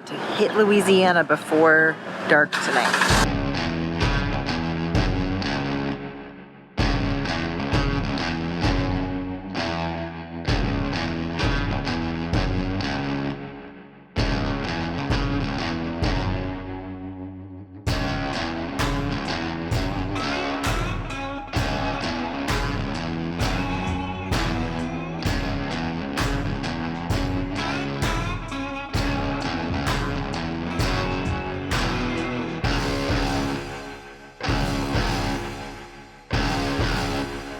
To hit Louisiana before dark tonight.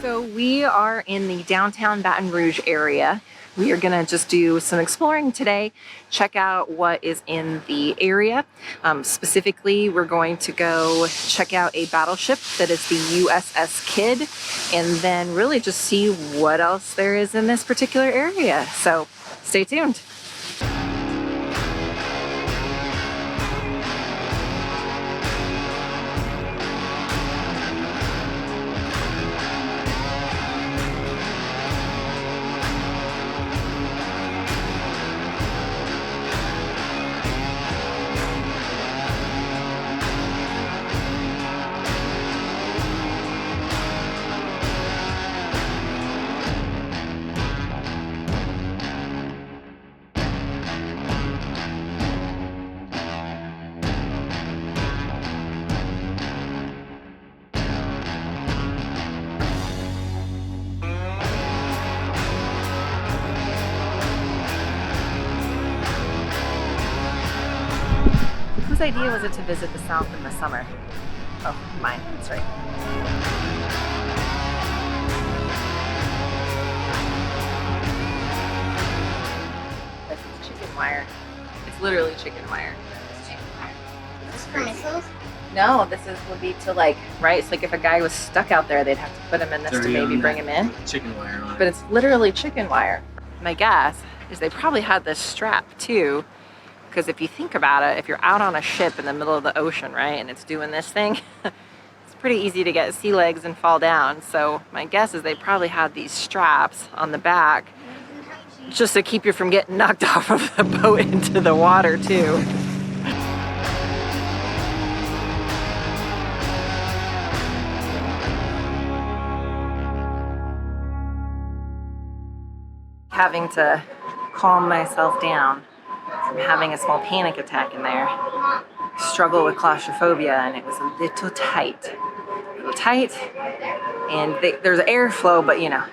So we are in the downtown Baton Rouge area. We are gonna just do some exploring today, check out what is in the area. Specifically, we're going to go check out a battleship that is the USS Kidd, and then really just see what else there is in this particular area. So stay tuned. Whose idea was it to visit the South in the summer? Oh, mine, that's right. This is chicken wire. It's literally chicken wire. Chicken wire. This is for missiles? No, would be to like, right? It's like if a guy was stuck out there, they'd have to put him in this to maybe bring him in. Chicken wire on it. But it's literally chicken wire. My guess is they probably had this strap too, because if you think about it, if you're out on a ship in the middle of the ocean, right, and it's doing this thing, it's pretty easy to get sea legs and fall down. So my guess is they probably had these straps on the back just to keep you from getting knocked off of the boat into the water too. Having to calm myself down from having a small panic attack in there. Struggle with claustrophobia, and it was a little tight. And there's airflow, but you know,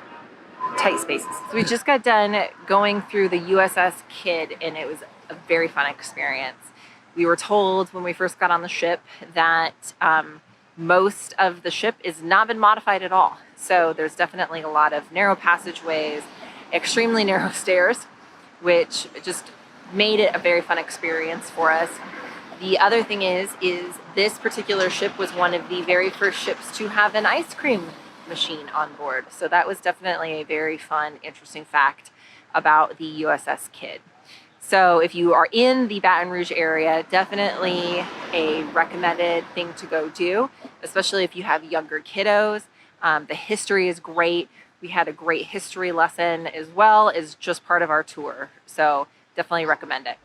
tight spaces. So we just got done going through the USS Kidd, and it was a very fun experience. We were told when we first got on the ship that most of the ship has not been modified at all. So there's definitely a lot of narrow passageways, extremely narrow stairs, which just made it a very fun experience for us. The other thing is this particular ship was one of the very first ships to have an ice cream machine on board. So that was definitely a very fun, interesting fact about the USS Kidd. So if you are in the Baton Rouge area, definitely a recommended thing to go do, especially if you have younger kiddos. The history is great. We had a great history lesson as well as just part of our tour. So definitely recommend it.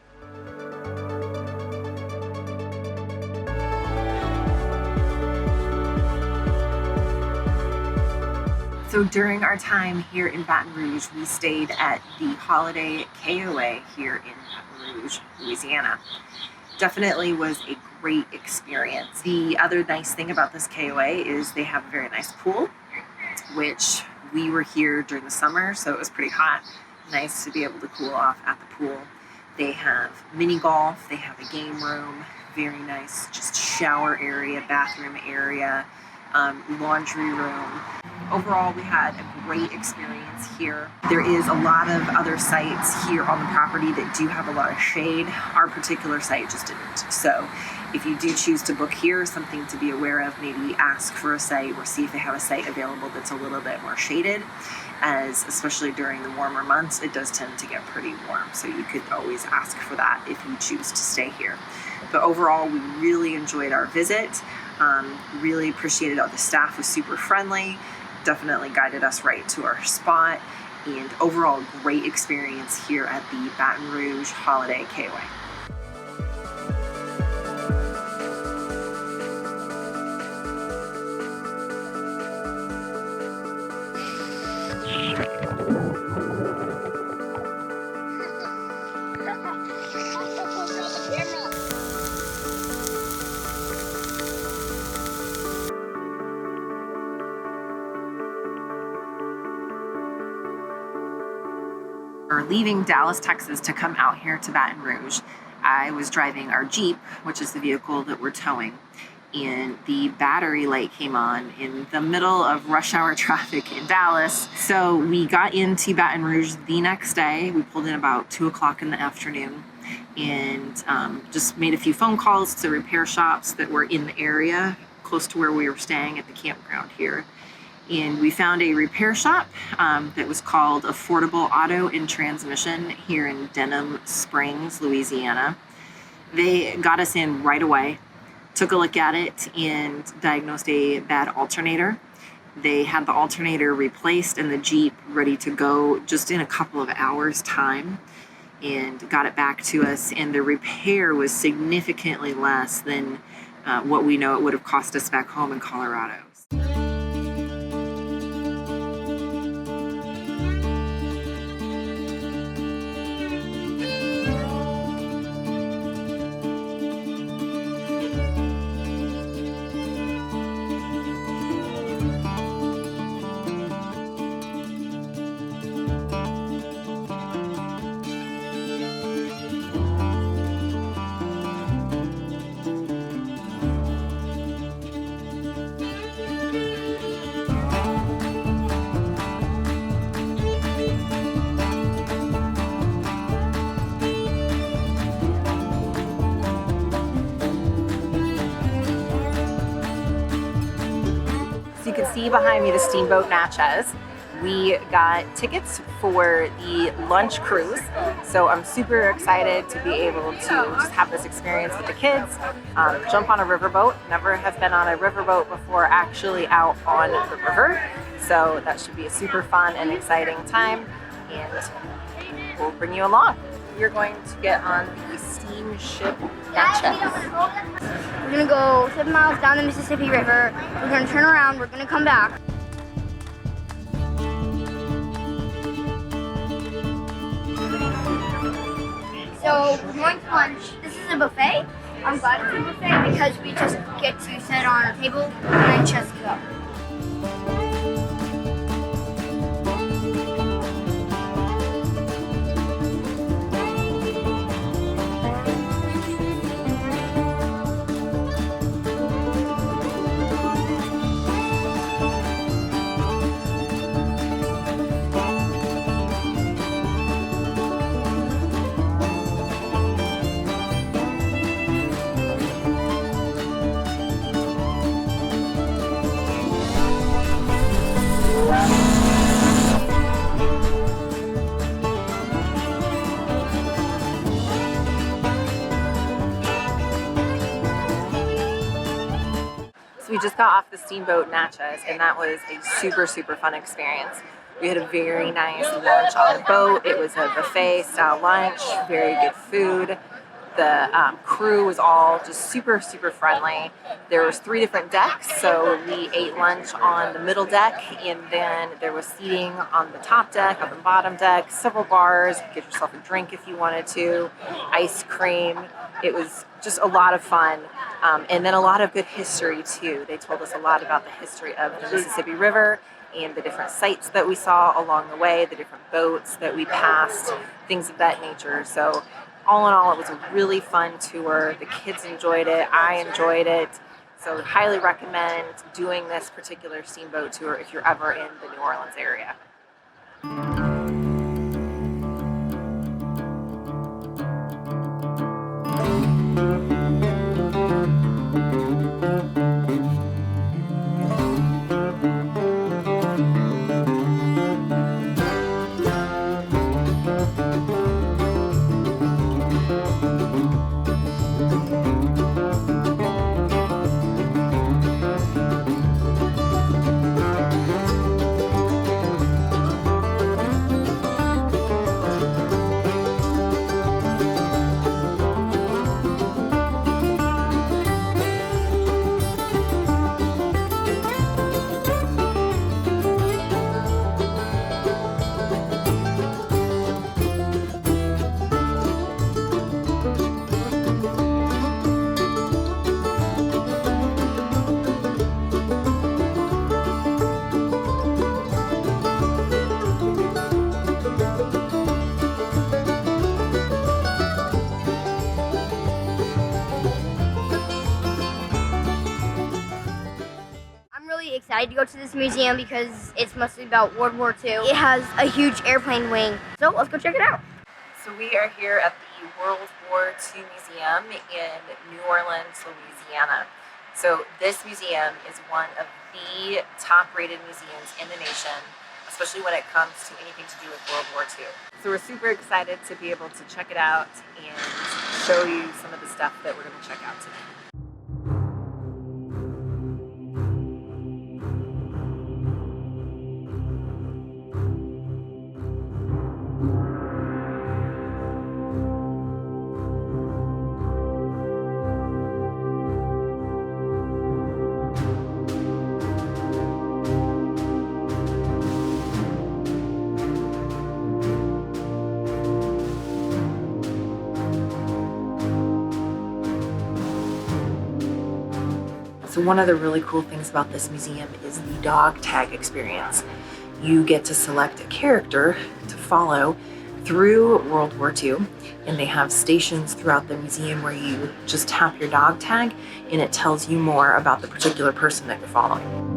So during our time here in Baton Rouge, we stayed at the Holiday KOA here in Baton Rouge, Louisiana. Definitely was a great experience. The other nice thing about this KOA is they have a very nice pool, which we were here during the summer, so it was pretty hot. Nice to be able to cool off at the pool. They have mini golf, they have a game room, very nice just shower area, bathroom area, laundry room. Overall, we had a great experience here. There is a lot of other sites here on the property that do have a lot of shade. Our particular site just didn't. So if you do choose to book here, something to be aware of, maybe ask for a site or see if they have a site available that's a little bit more shaded, as especially during the warmer months, it does tend to get pretty warm. So you could always ask for that if you choose to stay here. But overall, we really enjoyed our visit. Really appreciated it. The staff was super friendly, definitely guided us right to our spot, and overall great experience here at the Baton Rouge Holiday KOA. leaving Dallas, Texas to come out here to Baton Rouge, I was driving our Jeep, which is the vehicle that we're towing, and the battery light came on in the middle of rush hour traffic in Dallas. So we got into Baton Rouge the next day. We pulled in about 2 o'clock in the afternoon and just made a few phone calls to repair shops that were in the area close to where we were staying at the campground here. And we found a repair shop that was called Affordable Auto and Transmission here in Denham Springs, Louisiana. They got us in right away, took a look at it, and diagnosed a bad alternator. They had the alternator replaced and the Jeep ready to go just in a couple of hours' time, and got it back to us. And the repair was significantly less than what we know it would have cost us back home in Colorado. You can see behind me the steamboat Natchez. We got tickets for the lunch cruise, so I'm super excited to be able to just have this experience with the kids, jump on a riverboat. Never have been on a riverboat before, actually out on the river, so that should be a super fun and exciting time, and we'll bring you along. We're going to get on the steamship Natchez. We're gonna go 7 miles down the Mississippi River. We're gonna turn around. We're gonna come back. So we're going to lunch. This is a buffet. I'm glad it's a buffet because we just get to sit on a table and just go. We just got off the steamboat Natchez, and that was a super, super fun experience. We had a very nice lunch on the boat. It was a buffet style lunch, very good food. The crew was all just super, super friendly. There was 3 different decks, so we ate lunch on the middle deck, and then there was seating on the top deck, on the bottom deck, several bars. You could get yourself a drink if you wanted to, ice cream. It was just a lot of fun, and then a lot of good history too. They told us a lot about the history of the Mississippi River and the different sites that we saw along the way, the different boats that we passed, things of that nature. So all in all, it was a really fun tour. The kids enjoyed it. I enjoyed it. So highly recommend doing this particular steamboat tour if you're ever in the New Orleans area. excited to go to this museum because it's mostly about World War II. It has a huge airplane wing. So let's go check it out. So we are here at the World War II Museum in New Orleans, Louisiana. So this museum is one of the top-rated museums in the nation, especially when it comes to anything to do with World War II. So we're super excited to be able to check it out and show you some of the stuff that we're going to check out today. So one of the really cool things about this museum is the dog tag experience. You get to select a character to follow through World War II, and they have stations throughout the museum where you just tap your dog tag and it tells you more about the particular person that you're following.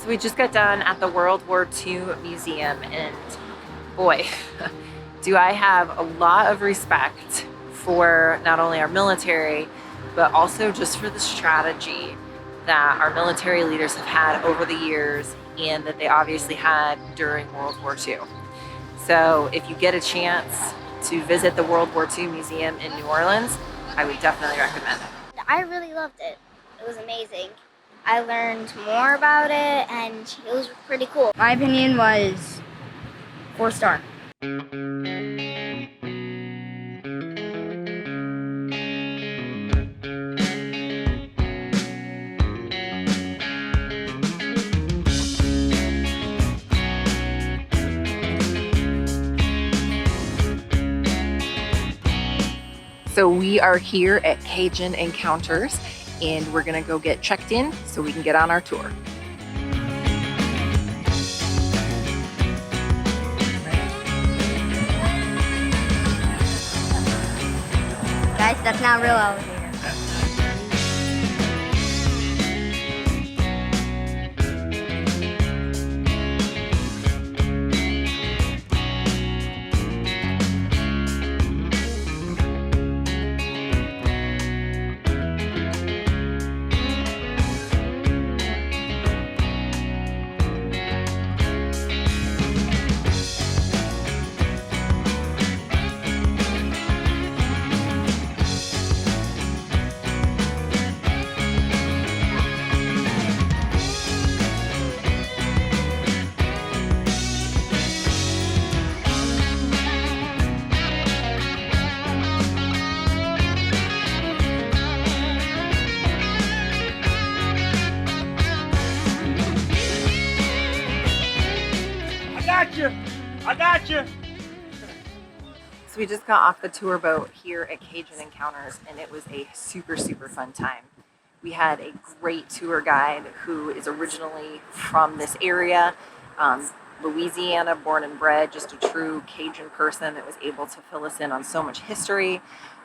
We just got done at the World War II Museum, and boy, do I have a lot of respect for not only our military, but also just for the strategy that our military leaders have had over the years and that they obviously had during World War II. So if you get a chance to visit the World War II Museum in New Orleans, I would definitely recommend it. I really loved it. It was amazing. I learned more about it and it was pretty cool. My opinion was 4-star. So we are here at Cajun Encounters, and we're gonna go get checked in so we can get on our tour. Guys, that's not real elevator. I got you. So we just got off the tour boat here at Cajun Encounters, and it was a super fun time. We had a great tour guide who is originally from this area, Louisiana, born and bred, just a true Cajun person that was able to fill us in on so much history,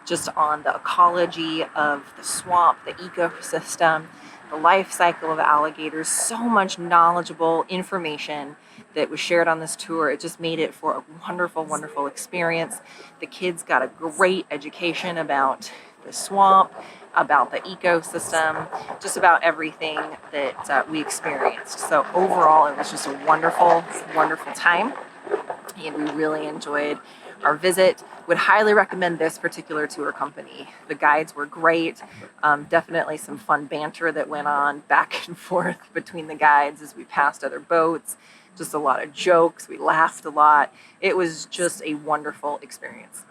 just on the ecology of the swamp, the ecosystem, the life cycle of alligators, so much knowledgeable information that was shared on this tour. It just made it for a wonderful experience. The kids got a great education about the swamp, about the ecosystem, just about everything that we experienced. So overall, it was just a wonderful time, and we really enjoyed our visit. Would highly recommend this particular tour company. The guides were great. Definitely some fun banter that went on back and forth between the guides as we passed other boats. Just a lot of jokes. We laughed a lot. It was just a wonderful experience.